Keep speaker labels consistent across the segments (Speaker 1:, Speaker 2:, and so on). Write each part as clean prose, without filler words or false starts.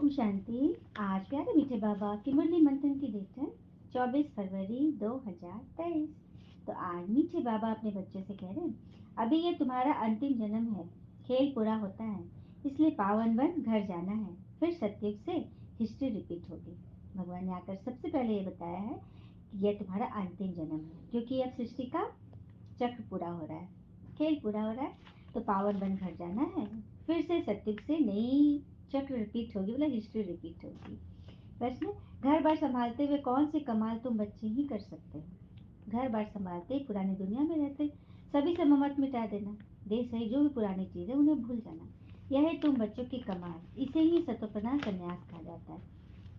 Speaker 1: ओम शांति। आज प्यारे मीठे बाबा की मुरली मंथन की डेट है 24 फरवरी 2023। तो आज मीठे बाबा अपने बच्चों से कह रहे हैं, अभी ये तुम्हारा अंतिम जन्म है, खेल पूरा होता है, इसलिए पावन बन घर जाना है, फिर सतयुग से हिस्ट्री रिपीट होगी। भगवान ने आकर सबसे पहले ये बताया है कि यह तुम्हारा अंतिम जन्म है, क्योंकि अब सृष्टि का चक्र पूरा हो रहा है, खेल पूरा हो रहा है, तो पावन बन घर जाना है, फिर से सतयुग से नई चक्र रिपीट होगी, मतलब हिस्ट्री रिपीट होगी। प्रश्न, घर बार संभालते हुए कौन से कमाल तुम बच्चे ही कर सकते हो? घर बार संभालते पुरानी दुनिया में रहते सभी से ममत मिटा देना, देश सही जो भी पुरानी चीज है उन्हें भूल जाना, यह है तुम बच्चों की कमाल। इसे ही सतोप्रधान संन्यास कहा जाता है,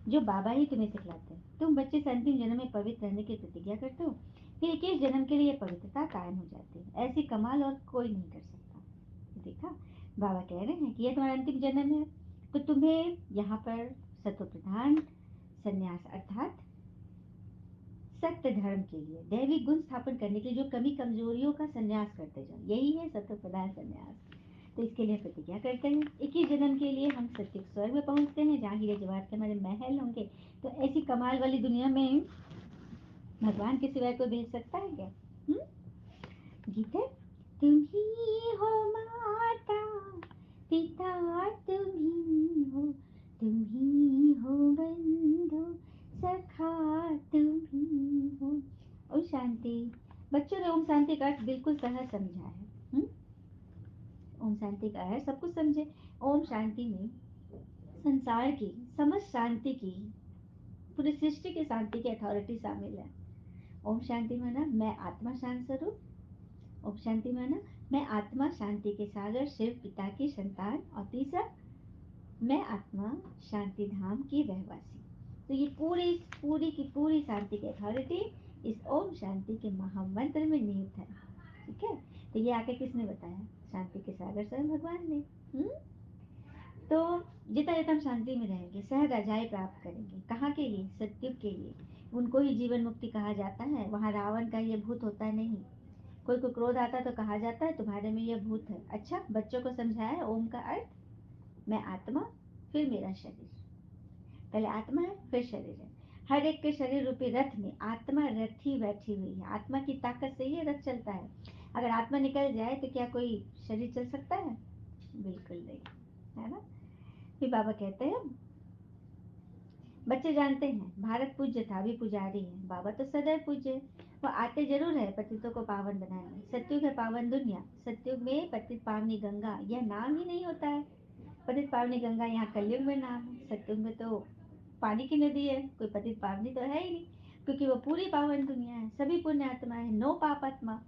Speaker 1: जो बाबा ही तुम्हें सिखलाते हैं। तुम बच्चे से अंतिम जन्म में पवित्र रहने की प्रतिज्ञा करते हो, फिर 21 जन्म के लिए पवित्रता कायम हो जाती है। ऐसी कमाल और कोई नहीं कर सकता। देखा, बाबा कह रहे हैं कि यह तुम्हारा अंतिम जन्म है, तो तुम्हें यहाँ पर सत्व प्रधान संन्यास अर्थात सत्य धर्म के लिए दैविक गुण स्थापन करने के लिए जो कमी कमजोरियों का संन्यास करते जाओ, यही है सत्व प्रधान संन्यास। तो इसके लिए प्रतिज्ञा करते हैं, 21 जन्म के लिए हम सत्युग स्वर्ग में पहुंचते हैं, जहाँ हीरे जवाहर के हमारे महल होंगे। तो ऐसी कमाल वाली दुनिया में भगवान के सिवाय कोई भेज सकता है क्या? गीत है, तुम ही हो माता पिता, तुम ही हो, तुम ही हो बंधु सखा, तुम ही हो। ओम शांति। बच्चों ने ओम शांति का अर्थ बिल्कुल सहज समझा है। ओम शांति का अर्थ सब कुछ समझे। ओम शांति में संसार की समस्त शांति की, पूरी सृष्टि की शांति की अथॉरिटी शामिल है। ओम शांति माना मैं आत्मा शांत स्वरूप। ओम शांति माना मैं आत्मा शांति के सागर शिव पिता की संतान। और तीसरा, मैं आत्मा शांति धाम की रहवासी। तो ये पूरी पूरी की पूरी शांति की अथॉरिटी इस ओम शांति के महामंत्र में निहित है। ठीक है, तो ये आके किसने बताया? शांति के सागर स्वयं भगवान ने। हम्म तो जितना जितना हम शांति में रहेंगे सहज रजाई प्राप्त करेंगे। कहाँ के लिए? सत्युग के लिए। उनको ही जीवन मुक्ति कहा जाता है। वहाँ रावण का ये भूत होता नहीं। कोई को क्रोध आता तो कहा जाता है तुम्हारे में यह भूत है। अच्छा, बच्चों को समझाया ओम का अर्थ, मैं आत्मा फिर मेरा शरीर। पहले आत्मा है फिर शरीर है। हर एक के शरीर रूपी रथ में आत्मा रथी बैठी हुई है। आत्मा की ताकत से ये रथ चलता है। अगर आत्मा निकल जाए तो क्या कोई शरीर चल सकता है? बिल्कुल नहीं, है ना। फिर बाबा कहते हैं, बच्चे जानते हैं भारत पूज्य था, अभी पुजारी है। बाबा तो सदैव पूज्य। वो आते जरूर है पतितों को पावन बनाने। सतयुग है पावन दुनिया। सतयुग में पतित पावनी गंगा यह नाम ही नहीं होता है। पतित पावनी गंगा यहाँ कलयुग में नाम है। सतयुग में तो पानी की नदी है, कोई पतित पावनी तो है ही नहीं, क्योंकि वो पूरी पावन दुनिया है। सभी पुण्य आत्मा है, नो पाप आत्मा।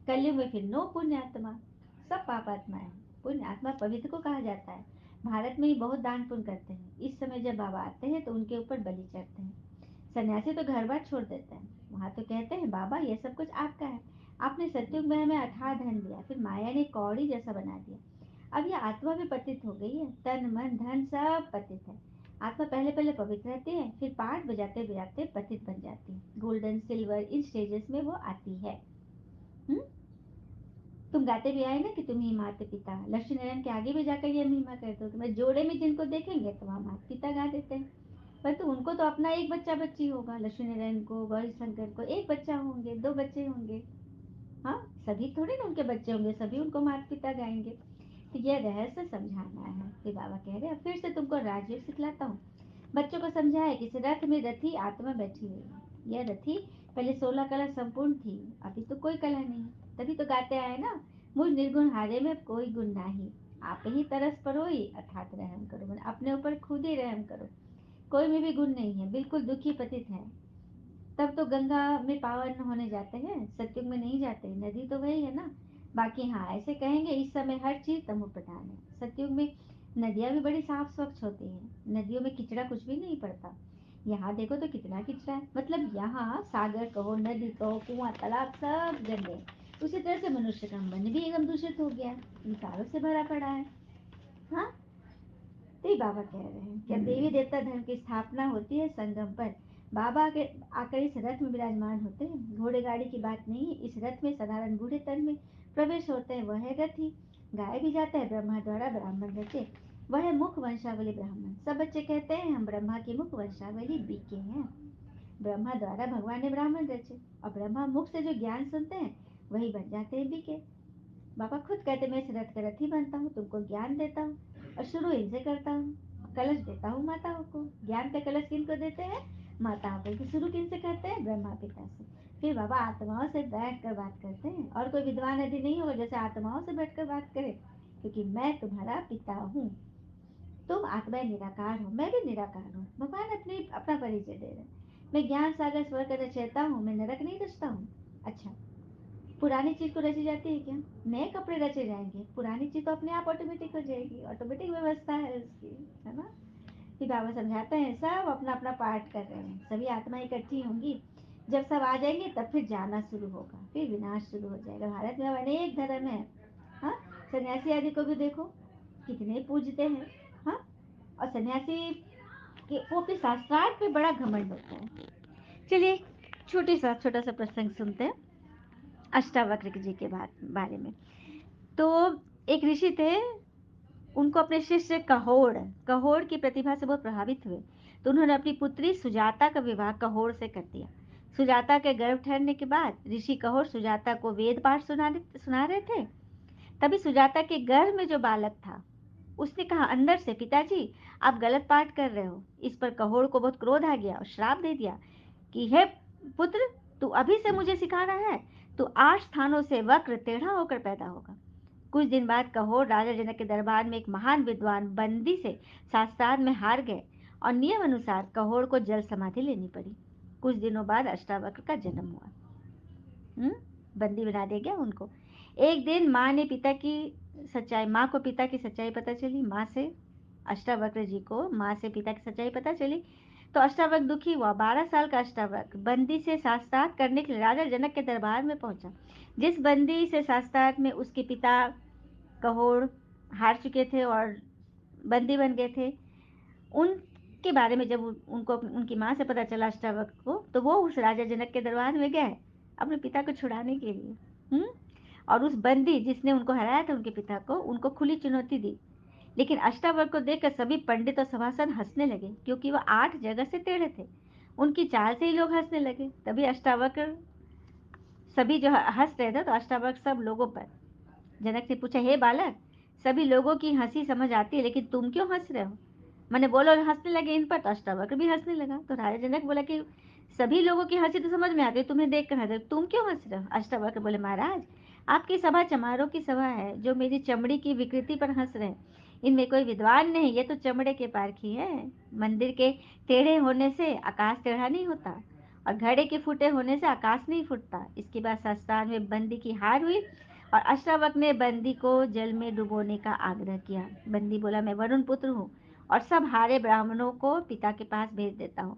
Speaker 1: कलयुग में फिर नो पुण्य आत्मा, सब पाप आत्मा है। पुण्य आत्मा पवित्र को कहा जाता है। भारत में ही बहुत दान पुण्य करते हैं। इस समय जब बाबा आते हैं तो उनके ऊपर बलि चढ़ते हैं। सन्यासी तो घर बार छोड़ देते हैं। वहां तो कहते हैं बाबा ये सब कुछ आपका है, आपने सतयुग में हमें अथाह धन दिया, फिर माया ने कौड़ी जैसा बना दिया। अब ये आत्मा भी पतित हो गई है, तन मन धन सब पतित है। आत्मा पहले पहले पवित्र रहती है, फिर पाठ बजाते बजाते पतित बन जाती है। गोल्डन सिल्वर इन स्टेजेस में वो आती है। हम्म तुम गाते भी आए ना कि तुम ही माता पिता। लक्ष्मी नारायण के आगे भी जाकर ये महिमा करते हो, तुम्हें जोड़े में जिनको देखेंगे तो वहाँ माता पिता गा देते हैं। पर तो उनको तो अपना एक बच्चा बच्ची होगा। लक्ष्मी नारायण को, गौरी शंकर को एक बच्चा होंगे, दो बच्चे होंगे। हाँ, सभी थोड़ी ना उनके बच्चे होंगे, सभी उनको माता पिता गाएंगे। तो यह रहस्य समझाना है। फिर बाबा कह रहे हैं फिर से तुमको राजयोग सिखलाता हूँ। बच्चों को समझाया कि इस रथ में रथी आत्मा बैठी हुई है। यह रथी पहले 16 कला संपूर्ण थी, अभी तो कोई कला नहीं। तभी तो गाते आए ना, मुझ निर्गुण हारे में कोई गुण नहीं, आप ही तरस परोई अर्थात रहम करो। मैंने अपने ऊपर खुद ही रहम करो। कोई में भी गुण नहीं है, बिल्कुल दुखी पतित है। तब तो गंगा में पावन होने जाते हैं, सतयुग में नहीं जाते। नदी तो वही है ना। बाकी हाँ, ऐसे कहेंगे इस समय हर चीज तमो प्रधान है। सतयुग में नदियां भी बड़ी साफ स्वच्छ होती हैं। नदियों में किचड़ा कुछ भी नहीं पड़ता। यहाँ देखो तो कितना किचड़ा है। मतलब यहाँ सागर कहो, नदी कहो, कुआं तालाब सब गंदे। उसी तरह से मनुष्य का मन भी एकदम दूषित हो गया है, विकारों से भरा पड़ा है। हाँ, तो ये बाबा कह रहे हैं कि अब देवी देवता धर्म की स्थापना होती है संगम पर। बाबा के आकर इस रथ में विराजमान होते हैं। घोड़े गाड़ी की बात नहीं है, इस रथ में साधारण बूढ़े तन में प्रवेश होते हैं, वह है रथी। गाया भी जाता है ब्रह्मा द्वारा ब्राह्मण रचे, वह है मुख वंशावली ब्राह्मण। सब बच्चे कहते हैं हम ब्रह्मा की मुख वंशावली बीके हैं। ब्रह्मा द्वारा भगवान ने ब्राह्मण रचे और ब्रह्मा मुख से जो ज्ञान सुनते हैं वही बन जाते हैं बीके। बाबा खुद कहते मैं इस रथ का रथ ही बनता हूँ, तुमको ज्ञान देता हूँ और शुरू इनसे करता हूँ। कलश देता हूँ माताओं को। ज्ञान का कलश किनको देते हैं? माताओं को। कि शुरू किनसे करते हैं? ब्रह्मा पिता से। फिर बाबा आत्माओं से बैठ कर बात करते हैं और कोई विद्वान यदि नहीं होगा जैसे आत्माओं से बैठ कर बात करे, क्योंकि मैं तुम्हारा पिता हूँ। तुम आत्मा निराकार हो, मैं भी निराकार हूँ। भगवान अपनी अपना परिचय दे रहे हैं। मैं ज्ञान सागर स्वर्ग का रचयिता हूँ, मैं नरक नहीं रचता हूँ। अच्छा, पुरानी चीज को रची जाती है क्या? नए कपड़े रचे जाएंगे? पुरानी चीज तो अपने आप ऑटोमेटिक हो जाएगी, ऑटोमेटिक व्यवस्था है उसकी, है ना। फिर बाबा समझाते हैं सब अपना अपना पार्ट कर रहे हैं, सभी आत्मा इकट्ठी होंगी। जब सब आ जाएंगे तब फिर जाना शुरू होगा, फिर विनाश शुरू हो जाएगा। भारत में अब अनेक धर्म है। हाँ, सन्यासी आदि को भी देखो कितने पूजते हैं। हाँ, और सन्यासी के वो भी शास्त्रार्थ पे बड़ा घमंड होता है। चलिए छोटा सा प्रसंग सुनते हैं अष्टावक्र जी के बारे में। तो एक ऋषि थे, उनको अपने शिष्य कहोड़ कहोड़ की प्रतिभा से बहुत प्रभावित हुए। तो उन्होंने अपनी पुत्री सुजाता का विवाह कहोड़ से कर दिया। सुजाता के गर्भ ठहरने के बाद ऋषि कहोड़ सुजाता को वेद पाठ सुना रहे थे। तभी सुजाता के गर्भ में जो बालक था उसने कहा अंदर से, पिताजी आप गलत पाठ कर रहे हो। इस पर कहोड़ को बहुत क्रोध आ गया और श्राप दे दिया कि हे पुत्र, तू अभी से मुझे सिखा रहा है, तू 8 स्थानों से वक्र टेढ़ा होकर पैदा होगा। कुछ दिन बाद कहोड़ राजा जनक के दरबार में एक महान विद्वान बंदी से शास्त्रार्थ में हार गए और नियम अनुसार कहोड़ को जल समाधि लेनी पड़ी। कुछ दिनों बाद अष्टावक्र का जन्म हुआ। बंदी बना दिया गया उनको। एक दिन माँ को पिता की सच्चाई पता चली। माँ से अष्टावक्र जी को माँ से पिता की सच्चाई पता चली तो अष्टावक्र दुखी हुआ। 12 साल का अष्टावक्र बंदी से शास्त्रार्थ करने के लिए राजा जनक के दरबार में पहुंचा। जिस बंदी से शास्त्रार्थ में उसके पिता कहोड़ हार चुके थे और बंदी बन गए थे, उनके बारे में जब उनको उनकी माँ से पता चला अष्टावक्र को, तो वो उस राजा जनक के दरबार में गए अपने पिता को छुड़ाने के लिए। और उस बंदी जिसने उनको हराया था उनके पिता को, उनको खुली चुनौती दी। लेकिन अष्टावक्र को देखकर सभी पंडित और सभासद हंसने लगे, क्योंकि वह 8 जगह से टेढ़े थे। उनकी चाल से ही लोग हंसने लगे। तभी अष्टावक्र सभी जो हंस रहे थे तो अष्टावक्र सब लोगों पर। जनक ने पूछा, हे बालक, सभी लोगों की हंसी समझ आती है लेकिन तुम क्यों हंस रहे हो? मैंने बोलो हंसने लगे इन पर, तो अष्टावक्र भी हंसने लगा। तो राजा जनक बोला कि सभी लोगों की हंसी तो समझ में आती है, तुम्हें देख कर हंस, तुम क्यों हंस रहे हो? अष्टावक्र बोले, महाराज आपकी सभा चमारों की सभा है, जो मेरी चमड़ी की विकृति पर हंस रहे हैं। इनमें कोई विद्वान नहीं, ये तो चमड़े के पारखी है। मंदिर के टेढ़े होने से आकाश टेढ़ा नहीं होता और घड़े के फूटे होने से आकाश नहीं फूटता। इसके बाद संस्थान में बंदी की हार हुई और अष्टावक्र ने बंदी को जल में डुबोने का आग्रह किया। बंदी बोला, मैं वरुण पुत्र हूँ और सब हारे ब्राह्मणों को पिता के पास भेज देता हूँ,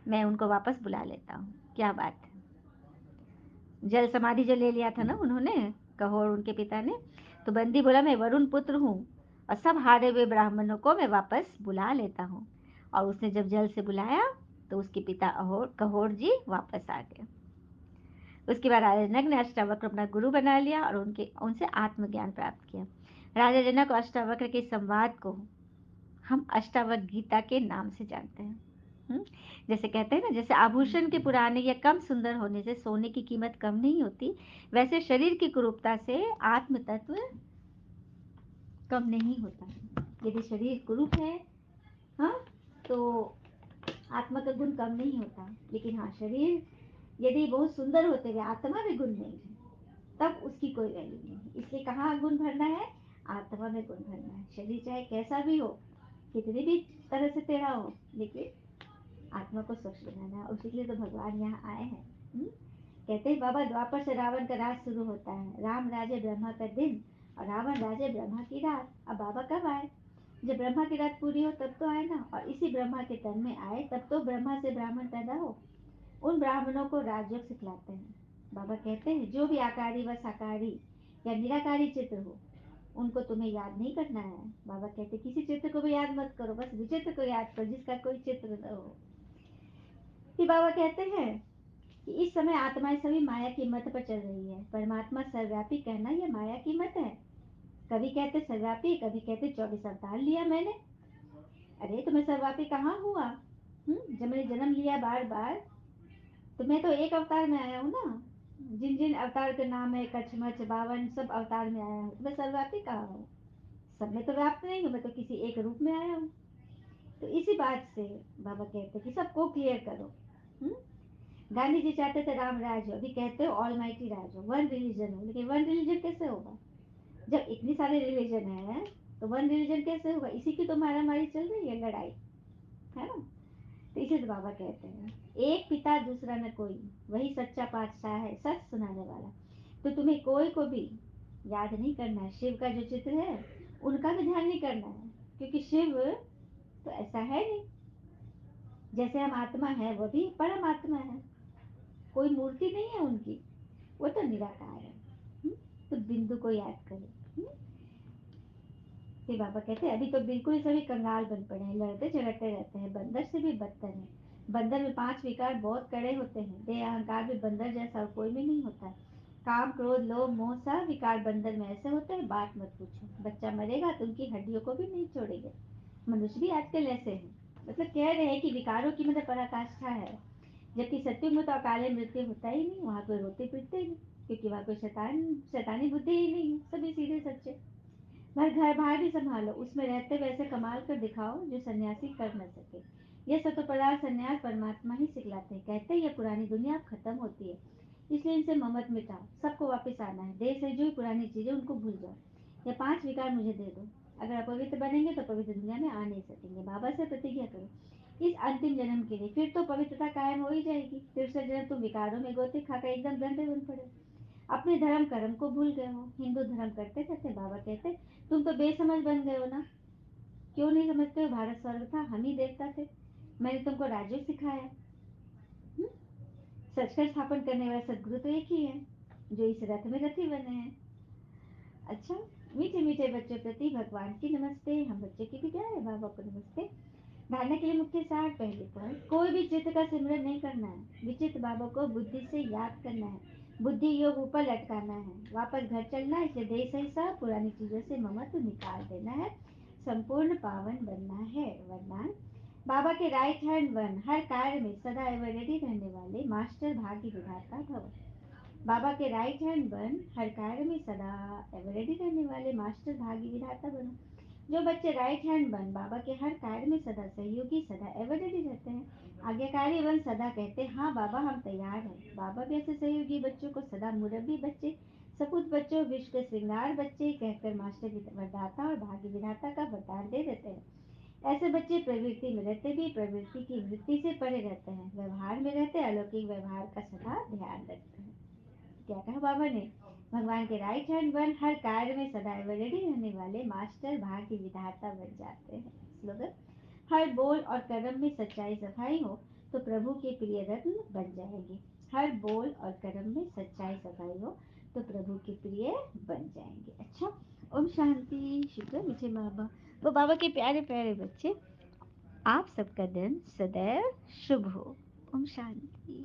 Speaker 1: मैं उनको वापस बुला लेता हूँ। क्या बात है, जल समाधि जो ले लिया था ना उन्होंने, कहोड़ उनके पिता ने, तो बंदी बोला मैं वरुण पुत्र हूँ और सब हारे हुए ब्राह्मणों को मैं वापस बुला लेता हूँ। और उसने जब जल से बुलाया तो उसके पिता कहोड़ जी वापस आ गए। उसके बाद राजा जनक ने अष्टावक्र अपना गुरु बना लिया और उनसे आत्मज्ञान प्राप्त किया। राजा जनक और अष्टावक्र के संवाद को हम अष्टावक्र गीता के नाम से जानते हैं। जैसे कहते हैं ना, जैसे आभूषण के पुराने या कम सुंदर होने से सोने की कीमत कम नहीं होती, वैसे शरीर की कुरूपता से आत्म तत्व कम नहीं होता। यदि शरीर कुरूप है, हाँ, तो आत्मा का गुण कम नहीं होता। लेकिन हाँ, शरीर यदि बहुत सुंदर होते हुए आत्मा में गुण नहीं है, तब उसकी कोई वैल्यू नहीं। इसलिए कहाँ गुण भरना है? आत्मा में गुण भरना है। शरीर चाहे कैसा भी हो, कितनी भी तरह से टेढ़ा हो, लेकिन आत्मा को स्वच्छ बनाना है। उसी के लिए तो भगवान यहाँ आए हैं। कहते हैं बाबा, द्वापर से रावण का राज शुरू होता है। राम राजे ब्रह्मा का दिन और रावण राजे ब्रह्मा की रात। अब बाबा कब आए? जब ब्रह्मा की रात पूरी हो तब तो आए ना। और इसी ब्रह्मा के तन में आए तब तो ब्रह्मा से ब्राह्मण पैदा हो। उन ब्राह्मणों को राजयोग सिखलाते हैं। बाबा कहते हैं जो भी आकारी व साकारी या निराकारी चित्र हो, उनको तुम्हें याद नहीं करना है। बाबा कहते किसी चित्र को भी याद मत करो, बस विचित्र को याद करो जिसका कोई चित्र न हो। फिर बाबा कहते हैं कि इस समय आत्माएं सभी माया की मत पर चल रही है। परमात्मा सर्वव्यापी कहना यह माया की मत है। कभी कहते सर्वव्यापी, कभी कहते 24 अवतार लिया मैंने। अरे तो मैं सर्वव्यापी कहाँ हुआ? जब मैंने जन्म लिया बार बार, तो मैं तो एक अवतार में आया हूँ ना। जिन जिन अवतार का नाम है कछमच बावन, सब अवतार में आया हूँ, तो मैं सर्वव्यापी कहाँ हूँ? सब में तो व्याप्त नहीं हूँ, मैं तो किसी एक रूप में आया हूँ। तो इसी बात से बाबा कहते कि सबको क्लियर करो। हम्म? गांधी जी चाहते थे राम राज हो, अभी कहते हो ऑल माइटी राज हो, वन रिलीजन हो, लेकिन वन रिलीजन कैसे होगा जब इतनी सारी रिलीजन है? तो वन रिलीजन कैसे होगा? इसी की तो मारा मारी चल रही है, लड़ाई, है ना? तो इसे तो बाबा कहते हैं एक पिता दूसरा न कोई, वही सच्चा पातशाह है सच सुनाने वाला। तो तुम्हें कोई को भी याद नहीं करना है, शिव का जो चित्र है उनका भी ध्यान नहीं करना है, क्योंकि शिव तो ऐसा है नहीं। जैसे हम आत्मा है वो भी परम आत्मा है, कोई मूर्ति नहीं है उनकी, वो तो निराकार है। हुँ? तो बिंदु को याद करो। हुँ? फिर बाबा कहते हैं अभी तो बिल्कुल ही सभी कंगाल बन पड़े हैं, लड़ते झगड़ते रहते हैं, बंदर से भी बदतर है। बंदर में 5 विकार बहुत कड़े होते हैं, देह अहंकार भी बंदर जैसा और कोई में नहीं होता। काम क्रोध लोभ मोह सब विकार बंदर में ऐसे होते हैं, बात मत पूछो। बच्चा मरेगा तो उनकी हड्डियों को भी नहीं छोड़ेंगे। मनुष्य भी आजकल ऐसे हैं, मतलब कह रहे हैं कि विकारों की मतलब पराकाष्ठा है। जबकि सत्युग में तो अकाले मृत्यु होता ही नहीं, वहाँ कोई रोते पीटते ही नहीं, क्योंकि वहाँ कोई शैतानी बुद्धि ही नहीं है, सभी सीधे सच्चे। भाई घर बाहर भी संभालो, उसमें रहते वैसे कमाल कर दिखाओ जो सन्यासी कर न सके। ये सतोपराध संन्यास परमात्मा ही सिखलाते हैं, कहते हैं ये पुरानी दुनिया अब खत्म होती है, इसलिए इनसे ममत मिटाओ, सबको वापस आना है, देह से जो पुरानी चीजें उनको भूल जाओ। ये 5 विकार मुझे दे दो, अगर अपवित्र बनेंगे तो पवित्र दुनिया में आ नहीं सकेंगे। बाबा से प्रतिज्ञा करो इस अंतिम जन्म के लिए, फिर तो पवित्रता कायम हो ही जाएगी। फिर से जन्म तुम विकारों में गोते खाकर एकदम गंदे बन पड़े, अपने धर्म कर्म को भूल गए हो। हिंदू धर्म करते थे, बाबा कहते तुम तो बेसमझ बन गए हो ना। क्यों नहीं समझते हो? भारत स्वर्ग था, हम ही देवता थे, मैंने तुमको राजयोग सिखाया। हम्म? सच का स्थापन करने वाले सदगुरु तो एक ही है, जो इस रथ में रथी बने हैं। अच्छा, मीठे मीठे बच्चों प्रति भगवान की नमस्ते, हम बच्चे की भी प्यारे बाबा को नमस्ते। धारणा के लिए मुख्य सार पहले पॉइंट, कोई भी चित्त का सिमरन नहीं करना है, विचित्र बाबा को बुद्धि से याद करना है, बुद्धि योग ऊपर लटकाना है, वापस घर चलना है, इसलिए देश सही सब पुरानी चीजों से ममत्व निकाल देना है, संपूर्ण पावन बनना है। वरदान, बाबा के राइट हैंड वन, हर कार्य में सदा एवर रेडी रहने वाले मास्टर भाग्य विधाता भव। बाबा के राइट हैंड बन, हर कार्य में सदा एवर रेडी रहने वाले मास्टर भाग्य विधाता बनो। जो बच्चे राइट हैंड बन बाबा के हर कार्य में सदा सहयोगी, सदा एवर रेडी रहते हैं, आज्ञाकारी बन सदा कहते हैं हाँ बाबा हम तैयार हैं। बाबा भी ऐसे सहयोगी बच्चों को सदा मुरब्बी बच्चे, सपूत बच्चों, विश्व के श्रृंगार बच्चे कहकर मास्टर वरदाता और भाग्य विधाता का वरदान दे देते हैं। ऐसे बच्चे प्रवृत्ति में रहते भी प्रवृत्ति की वृत्ति से परे रहते हैं, व्यवहार में रहते अलौकिक व्यवहार का सदा ध्यान रखते हैं। क्या कहा बाबा ने? भगवान के राइट हैंड बन, हर कार्य में सदैव रेडी रहने वाले मास्टर भाग्य विधाता बन जाते हैं। स्लोगन, हर बोल और कर्म में सच्चाई सफाई हो तो प्रभु के प्रिय रत्न बन जाएंगे। हर बोल और कर्म में सच्चाई सफाई हो तो प्रभु के प्रिय बन जाएंगे। अच्छा, ओम शांति। शुक्र मीठे बाबा, वो बाबा के प्यारे प्यारे बच्चे, आप सबका दिन सदैव शुभ हो। ओम शांति।